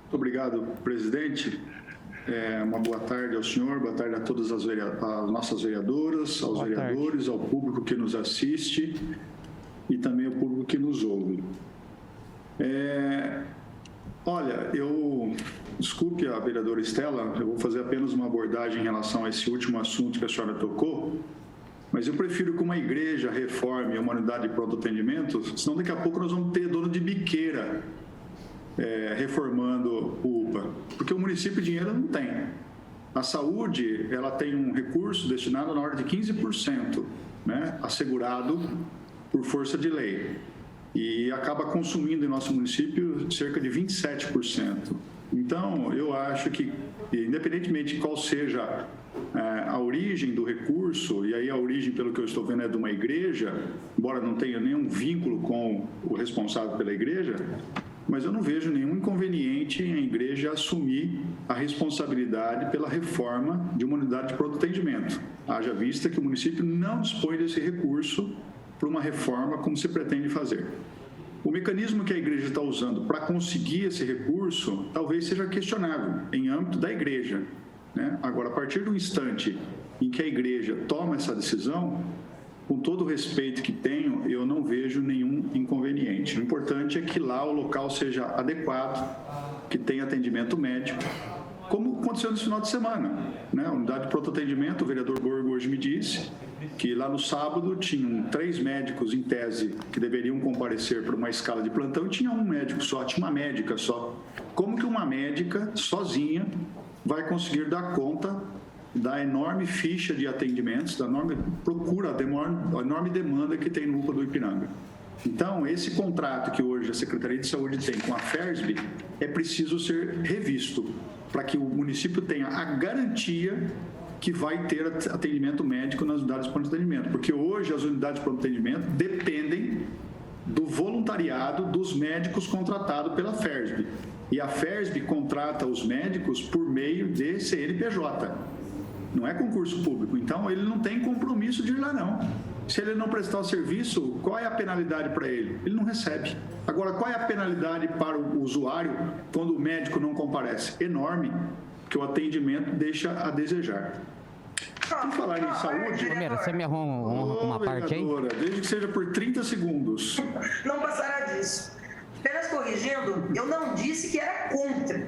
Muito obrigado, presidente. Uma boa tarde ao senhor, boa tarde a todas as nossas vereadoras, aos vereadores, ao público que nos assiste e também ao público que nos ouve. Olha, desculpe a vereadora Estela, eu vou fazer apenas uma abordagem em relação a esse último assunto que a senhora tocou, mas eu prefiro que uma igreja reforme uma unidade de pronto atendimento, senão daqui a pouco nós vamos ter dono de biqueira reformando o UPA, porque o município dinheiro não tem. A saúde, ela tem um recurso destinado na ordem de 15%, né, assegurado por força de lei, e acaba consumindo em nosso município cerca de 27%. Então, eu acho que, independentemente de qual seja a origem do recurso, e aí a origem, pelo que eu estou vendo, é de uma igreja, embora não tenha nenhum vínculo com o responsável pela igreja, mas eu não vejo nenhum inconveniente em a igreja assumir a responsabilidade pela reforma de uma unidade de pronto atendimento. Haja vista que o município não dispõe desse recurso para uma reforma como se pretende fazer. O mecanismo que a igreja está usando para conseguir esse recurso talvez seja questionável em âmbito da igreja, né? Agora, a partir do instante em que a igreja toma essa decisão, com todo o respeito que tenho, eu não vejo nenhum inconveniente. O importante é que lá o local seja adequado, que tenha atendimento médico, como aconteceu nesse final de semana, né? A unidade de pronto atendimento, o vereador Borgo hoje me disse que lá no sábado tinham 3 médicos em tese que deveriam comparecer para uma escala de plantão e tinha um médico só, tinha uma médica só. Como que uma médica sozinha vai conseguir dar conta da enorme ficha de atendimentos, da enorme procura, da enorme demanda que tem no UPA do Ipiranga? Então, esse contrato que hoje a Secretaria de Saúde tem com a FERSB é preciso ser revisto para que o município tenha a garantia que vai ter atendimento médico nas unidades de pronto atendimento, porque hoje as unidades de pronto atendimento dependem do voluntariado dos médicos contratados pela FERSB, e a FERSB contrata os médicos por meio de CNPJ, não é concurso público, então ele não tem compromisso de ir lá não. Se ele não prestar o serviço, qual é a penalidade para ele? Ele não recebe. Agora, qual é a penalidade para o usuário quando o médico não comparece? Enorme, porque o atendimento deixa a desejar. Por falar em saúde... Primeiro, você me arruma uma parte aí? Desde que seja por 30 segundos. Não passará disso. Apenas corrigindo, eu não disse que era contra,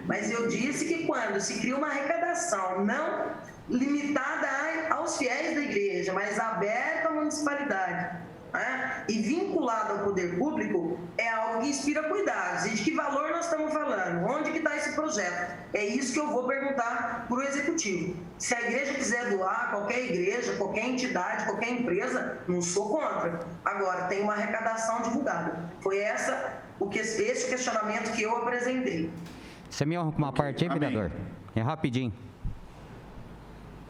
mas eu disse que quando se cria uma arrecadação não limitada aos fiéis da igreja, mas aberta à municipalidade, né, e vinculada ao poder público, é algo que inspira cuidados. E de que valor nós estamos falando? Onde que está esse projeto? É isso que eu vou perguntar para o Executivo. Se a igreja quiser doar, qualquer igreja, qualquer entidade, qualquer empresa, não sou contra. Agora, tem uma arrecadação divulgada. Foi esse questionamento que eu apresentei. Você me honra com uma parte aí, vereador? É rapidinho.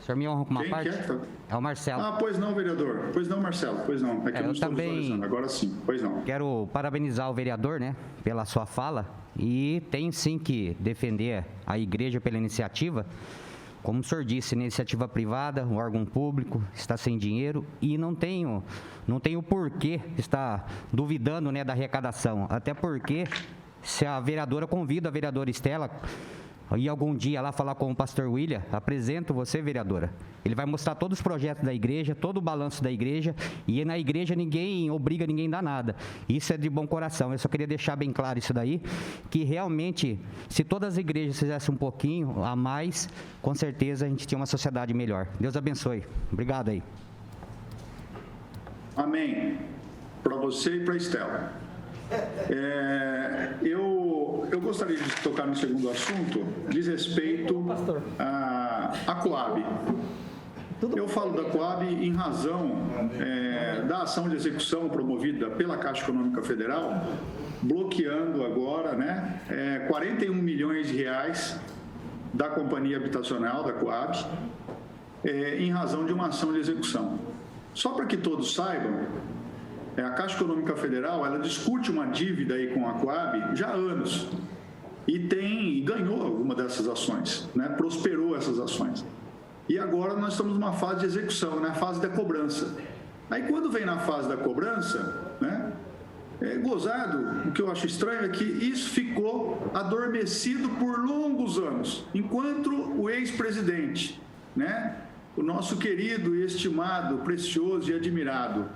O senhor me honra com uma parte? É o Marcelo. Pois não, vereador. Pois não, Marcelo. Pois não. É que eu não estou visualizando. Agora sim. Pois não. Quero parabenizar o vereador, né, pela sua fala, e tem sim que defender a igreja pela iniciativa. Como o senhor disse, iniciativa privada, um órgão público, está sem dinheiro e não tenho porquê estar duvidando, né, da arrecadação. Até porque, se a vereadora convida a vereadora Estela e algum dia lá falar com o pastor William, apresento você, vereadora. Ele vai mostrar todos os projetos da igreja, todo o balanço da igreja, e na igreja ninguém obriga ninguém a dar nada. Isso é de bom coração. Eu só queria deixar bem claro isso daí, que realmente, se todas as igrejas fizessem um pouquinho a mais, com certeza a gente tinha uma sociedade melhor. Deus abençoe. Obrigado aí. Amém. Para você e para a Estela. Eu gostaria de tocar no segundo assunto, diz respeito à Coab. Eu falo da Coab em razão da ação de execução promovida pela Caixa Econômica Federal, bloqueando agora, né, 41 milhões de reais da companhia habitacional, da Coab, em razão de uma ação de execução. Só para que todos saibam, a Caixa Econômica Federal, ela discute uma dívida aí com a Coab já há anos e ganhou alguma dessas ações, né? Prosperou essas ações. E agora nós estamos numa fase de execução, na fase da cobrança. Aí quando vem na fase da cobrança, né, Gozado, o que eu acho estranho é que isso ficou adormecido por longos anos, enquanto o ex-presidente, né, o nosso querido e estimado, precioso e admirado,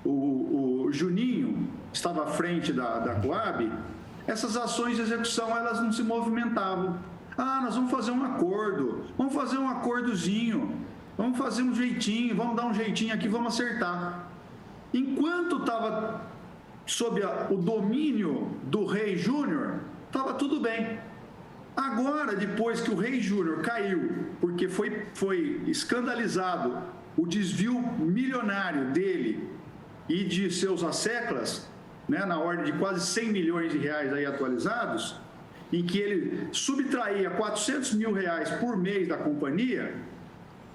o Juninho, estava à frente da Coab, essas ações de execução, elas não se movimentavam. Nós vamos fazer um acordo, vamos fazer um acordozinho, vamos fazer um jeitinho, vamos dar um jeitinho aqui, vamos acertar. Enquanto estava sob o domínio do Rei Júnior, estava tudo bem. Agora, depois que o Rei Júnior caiu, porque foi escandalizado o desvio milionário dele e de seus asseclas, né, na ordem de quase 100 milhões de reais aí atualizados, em que ele subtraía 400 mil reais por mês da companhia,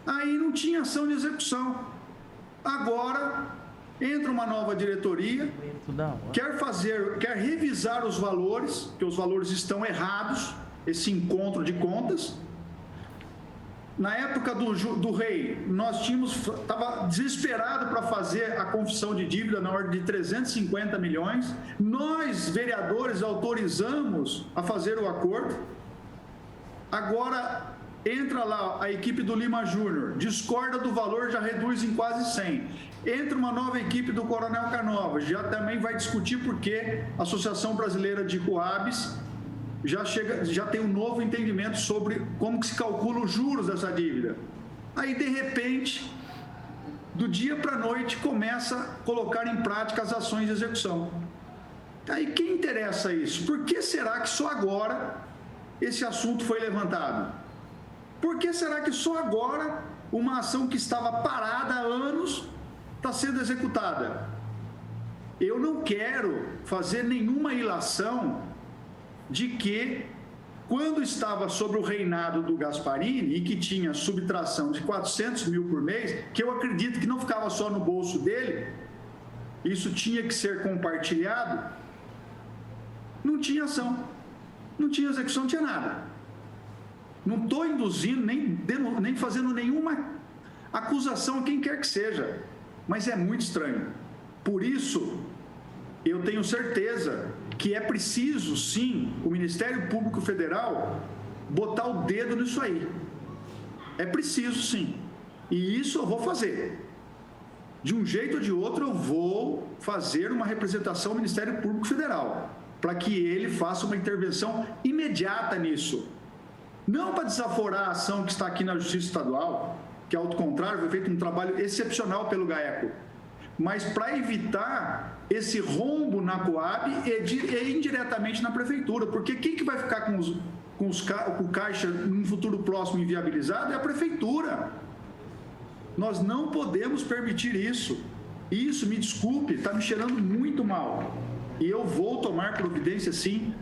aí não tinha ação de execução. Agora entra uma nova diretoria, quer revisar os valores, porque os valores estão errados, esse encontro de contas. Na época do Rei, nós estava desesperado para fazer a confissão de dívida na ordem de 350 milhões. Nós, vereadores, autorizamos a fazer o acordo. Agora entra lá a equipe do Lima Júnior, discorda do valor, já reduz em quase 100. Entra uma nova equipe do Coronel Canova, já também vai discutir porque a Associação Brasileira de Coabs já tem um novo entendimento sobre como que se calcula os juros dessa dívida. Aí, de repente, do dia para a noite, começa a colocar em prática as ações de execução. Aí, quem interessa isso? Por que será que só agora esse assunto foi levantado? Por que será que só agora uma ação que estava parada há anos está sendo executada? Eu não quero fazer nenhuma ilação de que, quando estava sobre o reinado do Gasparini e que tinha subtração de 400 mil por mês, que eu acredito que não ficava só no bolso dele, isso tinha que ser compartilhado, não tinha ação, não tinha execução, não tinha nada. Não estou induzindo, nem fazendo nenhuma acusação a quem quer que seja, mas é muito estranho. Por isso, eu tenho certeza que é preciso, sim, o Ministério Público Federal botar o dedo nisso aí. É preciso, sim. E isso eu vou fazer. De um jeito ou de outro, eu vou fazer uma representação ao Ministério Público Federal, para que ele faça uma intervenção imediata nisso. Não para desaforar a ação que está aqui na Justiça Estadual, que, ao contrário, foi feito um trabalho excepcional pelo GAECO, mas para evitar esse rombo na Coab e indiretamente na Prefeitura, porque quem que vai ficar com o caixa no futuro próximo inviabilizado é a Prefeitura. Nós não podemos permitir isso. Isso, me desculpe, está me cheirando muito mal. E eu vou tomar providência, sim,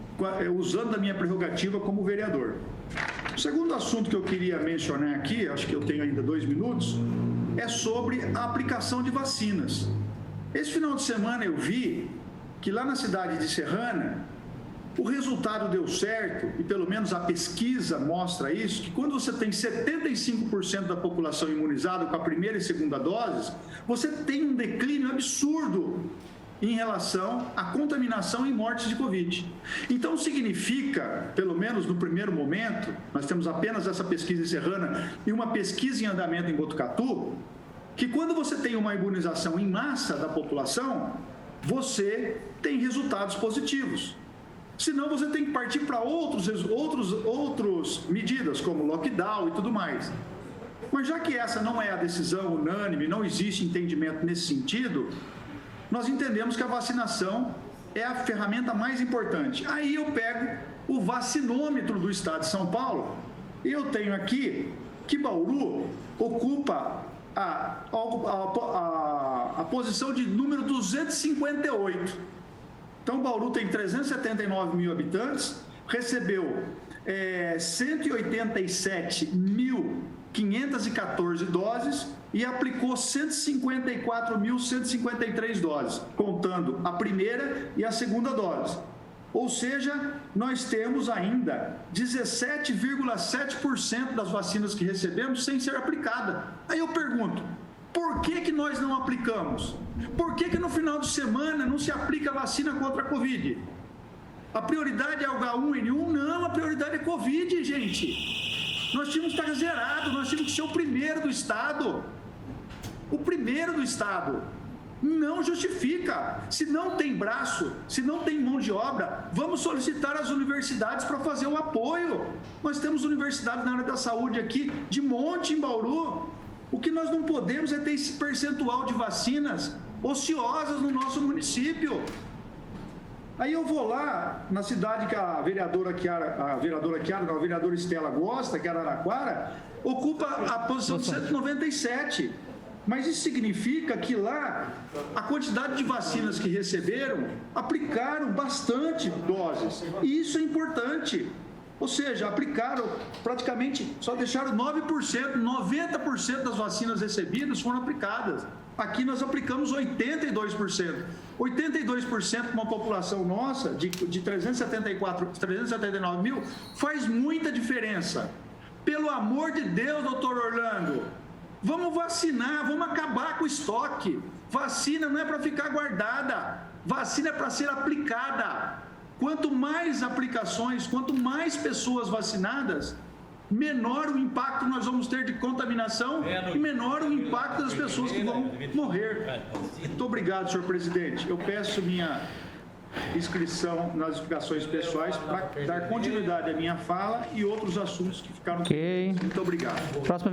usando a minha prerrogativa como vereador. O segundo assunto que eu queria mencionar aqui, acho que eu tenho ainda 2 minutos, é sobre a aplicação de vacinas. Esse final de semana eu vi que lá na cidade de Serrana, o resultado deu certo, e pelo menos a pesquisa mostra isso, que quando você tem 75% da população imunizada com a primeira e segunda doses, você tem um declínio absurdo em relação à contaminação e mortes de Covid. Então, significa, pelo menos no primeiro momento, nós temos apenas essa pesquisa em Serrana e uma pesquisa em andamento em Botucatu, que quando você tem uma imunização em massa da população, você tem resultados positivos. Senão, você tem que partir para outras medidas, como lockdown e tudo mais. Mas já que essa não é a decisão unânime, não existe entendimento nesse sentido, nós entendemos que a vacinação é a ferramenta mais importante. Aí eu pego o vacinômetro do Estado de São Paulo e eu tenho aqui que Bauru ocupa a posição de número 258. Então, Bauru tem 379 mil habitantes, recebeu 187.514 doses e aplicou 154.153 doses, contando a primeira e a segunda dose. Ou seja, nós temos ainda 17,7% das vacinas que recebemos sem ser aplicada. Aí eu pergunto, Por que nós não aplicamos? Por que no final de semana não se aplica a vacina contra a Covid? A prioridade é o H1N1? Não, a prioridade é Covid, gente. Nós tínhamos que estar zerado, nós tínhamos que ser o primeiro do Estado. O primeiro do Estado. Não justifica. Se não tem braço, se não tem mão de obra, vamos solicitar às universidades para fazer o apoio. Nós temos universidades na área da saúde aqui, de monte em Bauru. O que nós não podemos é ter esse percentual de vacinas ociosas no nosso município. Aí eu vou lá na cidade que a vereadora Estela gosta, que é Araraquara, ocupa a posição de 197. Mas isso significa que lá a quantidade de vacinas que receberam aplicaram bastante doses. E isso é importante. Ou seja, aplicaram praticamente, só deixaram 9%, 90% das vacinas recebidas foram aplicadas. Aqui nós aplicamos 82%. 82% para uma população nossa de 379 mil faz muita diferença. Pelo amor de Deus, doutor Orlando, vamos vacinar, vamos acabar com o estoque. Vacina não é para ficar guardada, vacina é para ser aplicada. Quanto mais aplicações, quanto mais pessoas vacinadas, menor o impacto nós vamos ter de contaminação e menor o impacto das pessoas que vão morrer. Muito obrigado, senhor presidente. Eu peço minha inscrição nas explicações pessoais para dar continuidade à minha fala e outros assuntos que ficaram. Ok. Muito obrigado. Próxima